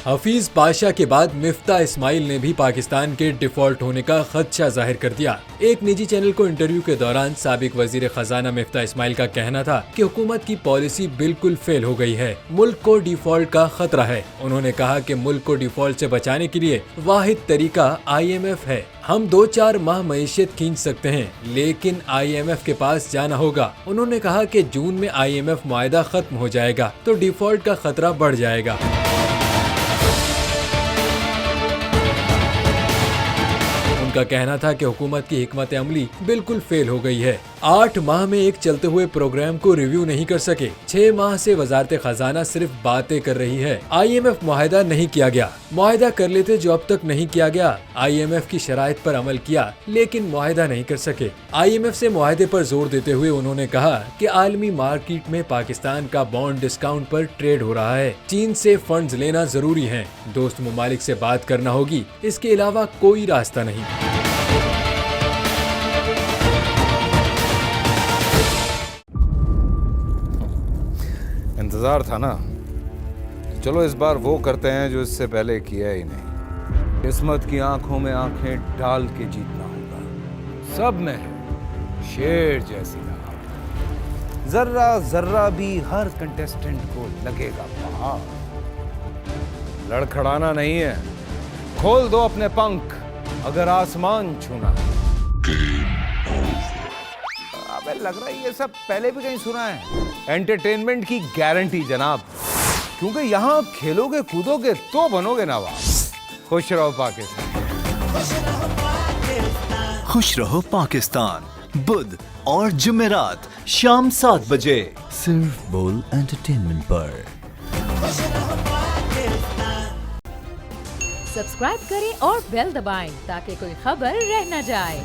हफीज पाशा के बाद मिफ्ता इस्माइल ने भी पाकिस्तान के डिफॉल्ट होने का खदशा जाहिर कर दिया। एक निजी चैनल को इंटरव्यू के दौरान साबिक वजीर खजाना मिफ्ता इस्माइल का कहना था कि हुकूमत की पॉलिसी बिल्कुल फेल हो गई है, मुल्क को डिफॉल्ट का खतरा है। उन्होंने कहा कि मुल्क को डिफॉल्ट से बचाने के लिए वाहिद तरीका IMF है। हम 2-4 माह मईशत खींच सकते हैं, लेकिन IMF के पास जाना होगा। उन्होंने कहा कि जून में IMF मुआहदा खत्म हो जाएगा तो डिफॉल्ट का खतरा बढ़ जाएगा। उनका कहना था कि हुकूमत की हिकमत अमली बिल्कुल फेल हो गई है। 8 माह में एक चलते हुए प्रोग्राम को रिव्यू नहीं कर सके। 6 माह से वजारत खजाना सिर्फ बातें कर रही है। IMF मुआहदा नहीं किया गया। मुआहदा कर लेते जो अब तक नहीं किया गया। IMF की शराइत पर अमल किया लेकिन मुआहदा नहीं कर सके। IMF से मुआहदे पर जोर देते हुए उन्होंने कहा कि आलमी मार्केट में पाकिस्तान का बॉन्ड डिस्काउंट पर ट्रेड हो रहा है। चीन से फंड्स लेना जरूरी है, दोस्त ममालिक से बात करना होगी, इसके अलावा कोई रास्ता नहीं। इंतजार था ना, चलो इस बार वो करते हैं जो इससे पहले किया ही नहीं। किस्मत की आंखों में आंखें डाल के जीतना होगा। सब में है शेर जैसी राह, जर्रा जर्रा भी हर कंटेस्टेंट को लगेगा पहाड़। लड़खड़ाना नहीं है, खोल दो अपने पंख अगर आसमान छूना है। अबे लग रहा है ये सब पहले भी कहीं सुना है। एंटरटेनमेंट की गारंटी जनाब, क्योंकि यहाँ खेलोगे कूदोगे तो बनोगे नवाब। खुश रहो पाकिस्तान। खुश रहो पाकिस्तान बुध और जुमेरात शाम 7 बजे सिर्फ बोल एंटरटेनमेंट पर। सब्सक्राइब करें और बेल दबाएं ताकि कोई खबर रह न जाए।